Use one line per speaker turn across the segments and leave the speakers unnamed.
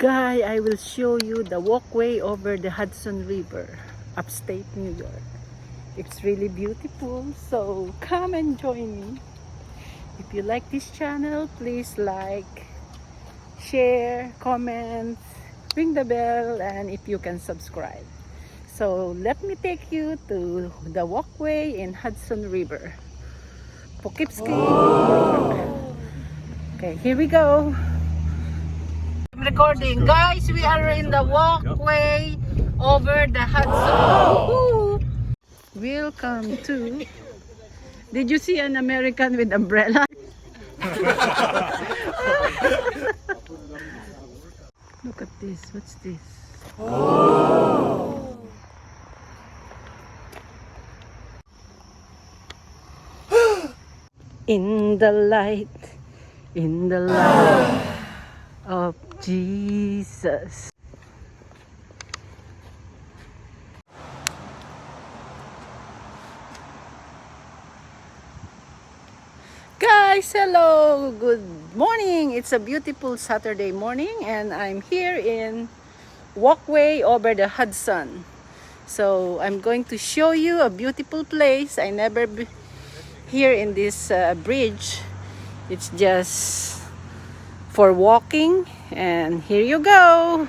Guy, I will show you the walkway over the Hudson River, upstate New York. It's really beautiful, so come and join me. If you like this channel, please like, share, comment, ring the bell, and if you can subscribe. So let me take you to the walkway in Hudson River. Poughkeepsie, New York. Okay, here we go. I'm recording. Guys, we are in the walkway over the Hudson. Woo! Welcome to... Did you see an American with umbrella? Look at this. What's this? Oh! In the light of Jesus. Guys, hello, good morning. It's a beautiful Saturday morning and I'm here in Walkway Over the Hudson. So I'm going to show you a beautiful place. I never been here in this bridge. It's just for walking, and here you go.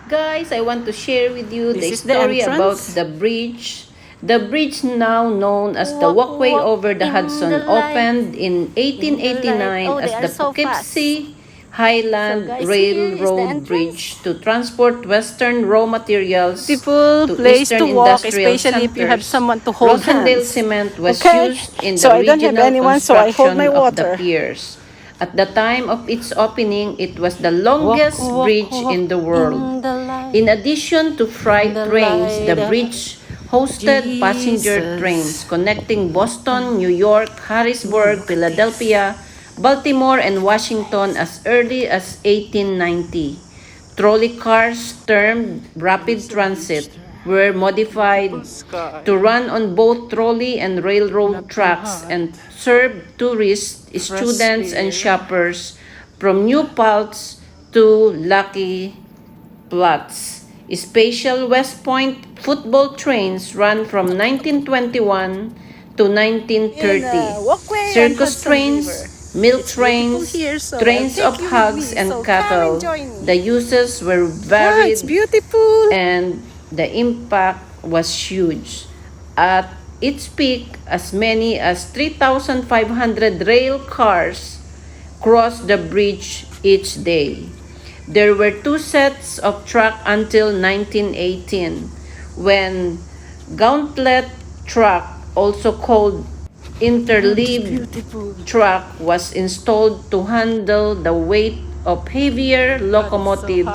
Guys, I want to share with you the story about the bridge. The bridge, now known as the Walkway Over the Hudson, opened in 1889 as the Poughkeepsie Highland Railroad Bridge to transport Western raw materials
Beautiful
to
place
Eastern
to walk,
industrial
especially if you have
centers.
someone to hold
Rosendale
hands.
cement was
Okay?
used in
So
the
I don't have
original
anyone, so I hold my
construction of the
water.
piers. At the time of its opening, it was the longest bridge in the world. In addition to freight trains, the bridge hosted passenger trains connecting Boston, New York, Harrisburg, Philadelphia, Baltimore, and Washington as early as 1890. Trolley cars, termed rapid transit, were modified to run on both trolley and railroad tracks and serve tourists, students, and shoppers from New Paltz to Lucky Platz. Special West Point football trains ran from 1921 to 1930. Circus trains, milk trains, trains of hogs and cattle. The uses were varied,
it's beautiful.
and the impact was huge. At its peak, as many as 3,500 rail cars crossed the bridge each day. There were two sets of track until 1918, when gauntlet track, also called interleaved track, was installed to handle the weight of heavier locomotives.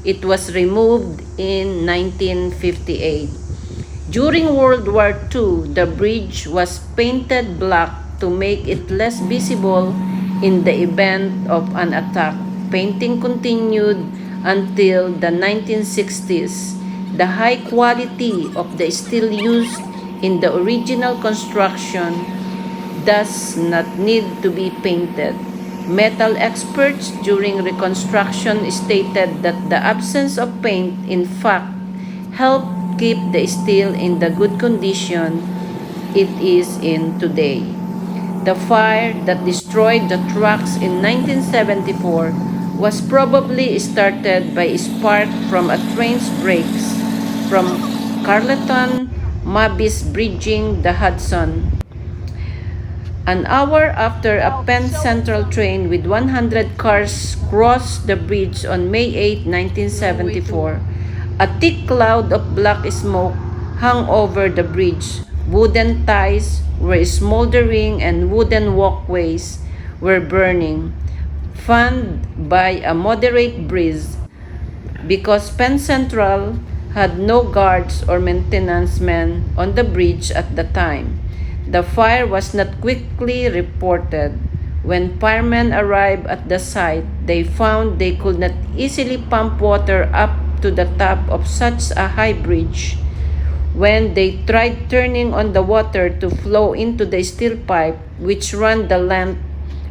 It was removed in 1958. During World War II, the bridge was painted black to make it less visible in the event of an attack. Painting continued until the 1960s. The high quality of the steel used in the original construction does not need to be painted. Metal experts during reconstruction stated that the absence of paint, in fact, helped keep the steel in the good condition it is in today. The fire that destroyed the tracks in 1974 was probably started by a spark from a train's brakes from Carleton Mabis bridging the Hudson. An hour after a Penn Central train with 100 cars crossed the bridge on May 8, 1974, a thick cloud of black smoke hung over the bridge. Wooden ties were smoldering and wooden walkways were burning, fanned by a moderate breeze. Because Penn Central had no guards or maintenance men on the bridge at the time, the fire was not quickly reported. When firemen arrived at the site, they found they could not easily pump water up to the top of such a high bridge. When they tried turning on the water to flow into the steel pipe which ran the length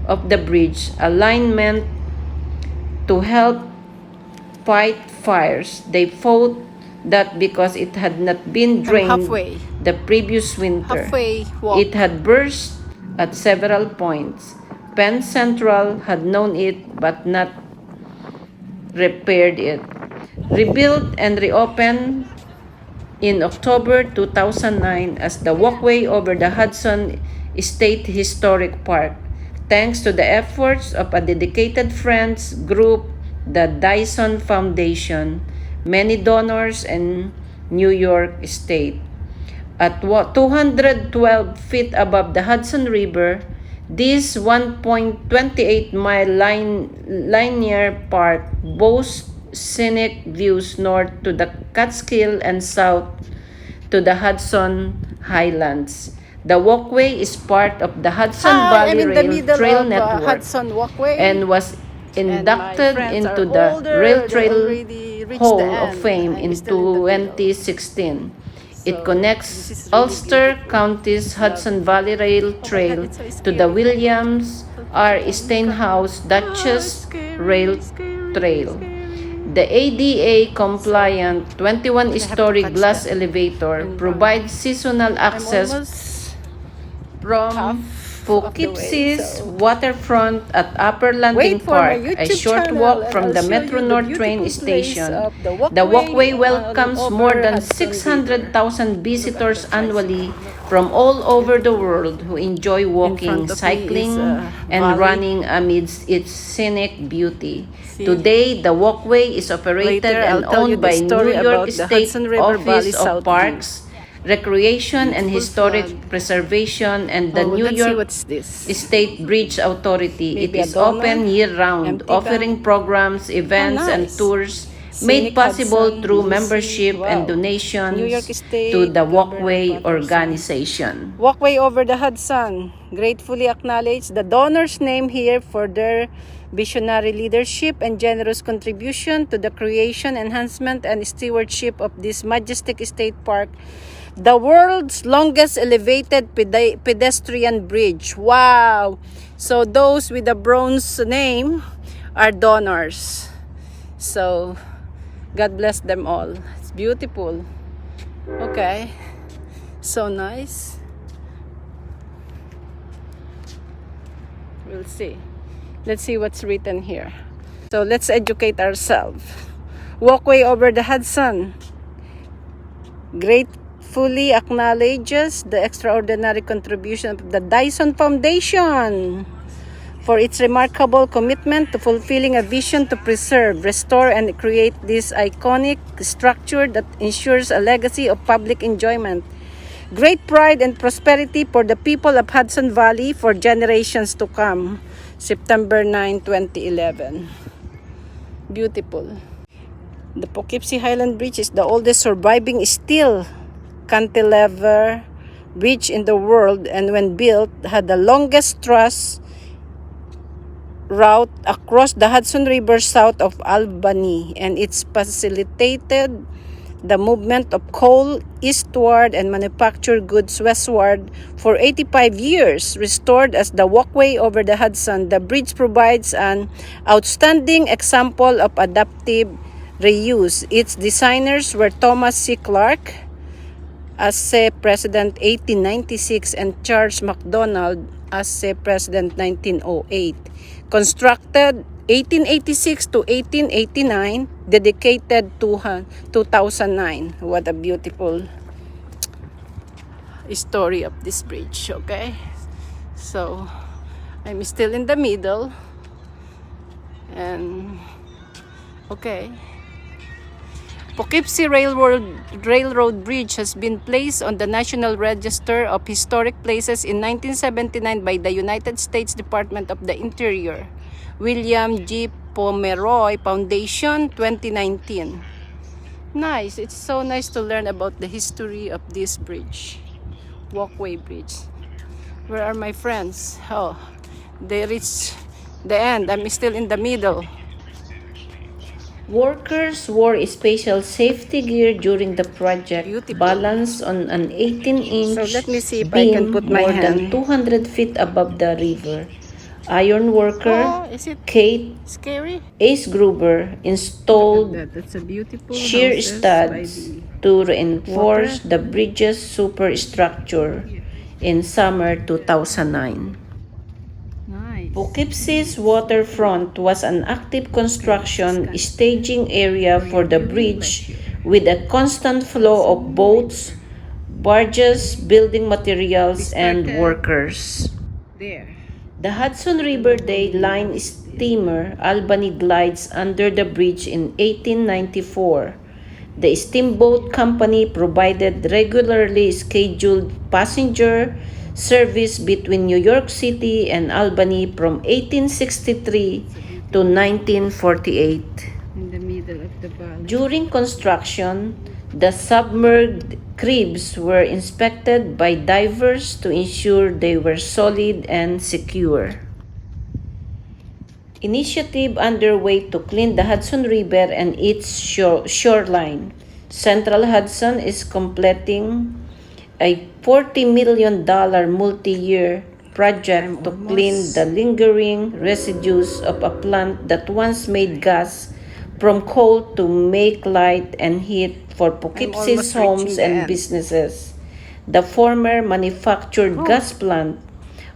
of the bridge, a line meant to help fight fires. They fought that because it had not been drained
halfway.
the previous winter.
Halfway walk.
It had burst at several points. Penn Central had known it but not repaired it. Rebuilt and reopened in October 2009 as the Walkway Over the Hudson State Historic Park, thanks to the efforts of a dedicated friends group, the Dyson Foundation, many donors, and New York State. At 212 feet above the Hudson River, this 1.28-mile linear park boasts scenic views north to the Catskill and south to the Hudson Highlands. The walkway is part of the Hudson Valley Trail Network
Hudson Walkway,
and was inducted into the Rail Trail Hall of Fame in 2016. It connects Ulster County's Hudson Valley Rail Trail to the Williams R. Steinhaus Duchess Rail Trail. The ADA-compliant 21-story glass elevator provides seasonal access from Poughkeepsie's waterfront at Upper Landing Park, a short walk from the Metro North train station. The walkway welcomes more than 600,000 visitors annually from all over the world who enjoy walking, cycling, and running amidst its scenic beauty. Today, the walkway is operated and owned by New York State Office of Parks, Recreation and Historic Preservation and the New York State Bridge Authority. It is open year-round, offering programs, events, and tours made possible through membership and donations to the Walkway organization.
Walkway Over the Hudson gratefully acknowledge the donors named here for their visionary leadership and generous contribution to the creation, enhancement, and stewardship of this majestic state park, the world's longest elevated pedestrian bridge. Wow! So those with the bronze name are donors. So God bless them all. It's beautiful. Okay. So nice. We'll see. Let's see what's written here. So let's educate ourselves. Walkway Over the Hudson gratefully acknowledges the extraordinary contribution of the Dyson Foundation for its remarkable commitment to fulfilling a vision to preserve, restore, and create this iconic structure that ensures a legacy of public enjoyment, great pride, and prosperity for the people of Hudson Valley for generations to come. September 9, 2011. Beautiful. The Poughkeepsie Highland Bridge is the oldest surviving steel cantilever bridge in the world, and when built, had the longest truss route across the Hudson River south of Albany, and it's facilitated the movement of coal eastward and manufactured goods westward for 85 years. Restored as the Walkway Over the Hudson, the bridge provides an outstanding example of adaptive reuse. Its designers were Thomas C. Clark, as President 1896, and Charles MacDonald, as President 1908. Constructed 1886 to 1889, dedicated to 2009. What a beautiful story of this bridge, okay? So, I'm still in the middle. And, okay. Poughkeepsie Railroad Bridge has been placed on the National Register of Historic Places in 1979 by the United States Department of the Interior. William G. Pomeroy Foundation, 2019. Nice. It's so nice to learn about the history of this bridge. Walkway Bridge. Where are my friends? Oh, they reached the end. I'm still in the middle.
Workers wore special safety gear during the project,
Beautiful.
balanced on an 18-inch
So let me see if
beam
I can put my
more
hand.
than 200 feet above the river. Iron worker
Oh, is it
Kate
scary?
Ace Gruber
Look
installed
at that. That's a beautiful
sheer
houses by
studs
the
to reinforce
water.
the bridge's superstructure in summer 2009.
Nice.
Poughkeepsie's waterfront was an active
Okay, this is
construction
kind of
staging area
where
for
you're
the
viewing right
bridge
here.
with a constant flow of
Hudson
boats,
River.
barges, building
We
materials, and
started
workers.
there.
The Hudson
I don't
River
know how
Day
many
Line
miles it is.
steamer Albany glides under the bridge in 1894. The steamboat company provided regularly scheduled passenger service between New York City and Albany from 1863
It's a
to
beautiful house
1948.
in the middle of the valley.
During construction, the submerged cribs were inspected by divers to ensure they were solid and secure. Initiative underway to clean the Hudson River and its shoreline. Central Hudson is completing a $40 million multi-year project to clean the lingering residues of a plant that once made gas from coal to make light and heat for Poughkeepsie's
almost reaching
homes
the
and
end.
businesses. The former manufactured gas plant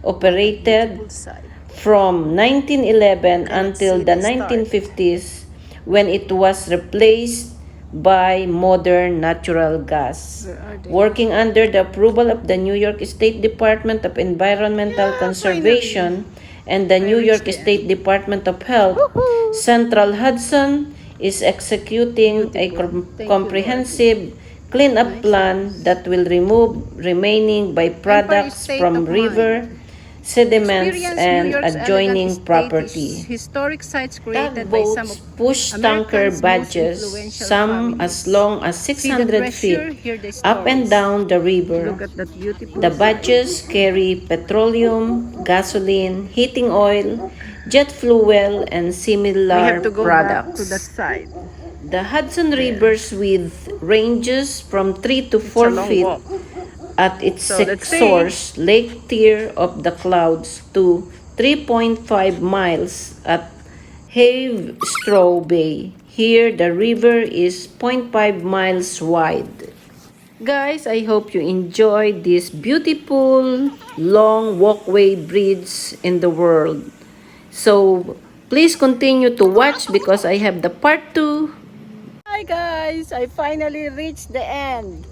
operated
Beautiful side.
from 1911
Cannot
until
see
the
the start.
1950s when it was replaced by modern natural gas.
Where are they?
Working under the approval of the New York State Department of Environmental Conservation and the New York
reached the
State Department of Health,
Woohoo!
Central Hudson is executing a
Beautiful. Thank you,
comprehensive cleanup
Nice
plan that will remove remaining byproducts
state
from
of
river
mind.
sediments
Experience New
and
York's
adjoining
elegant
property.
historic sites created by some
Tugboats
of
push tanker
America's most
barges,
influential
some
families.
as long as
See the
600
treasure,
feet
hear the
up and
stories.
down the
Look
river.
at that beautiful
The
side.
barges carry petroleum, gasoline, heating oil, jet fuel, and
We
similar
have to go back to that
products.
side.
The Hudson River's width ranges from 3 to
It's a
4
long
feet
walk.
at its
So let's see.
source, Lake Tier of the Clouds, to 3.5 miles at Havestraw Bay. Here, the river is 0.5 miles wide. Guys, I hope you enjoyed this beautiful long walkway bridge in the world. So, please continue to watch because I have the part 2.
Hi guys, I finally reached the end.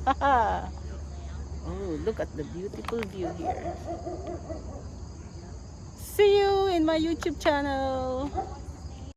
Oh, look at the beautiful view here. See you in my YouTube channel.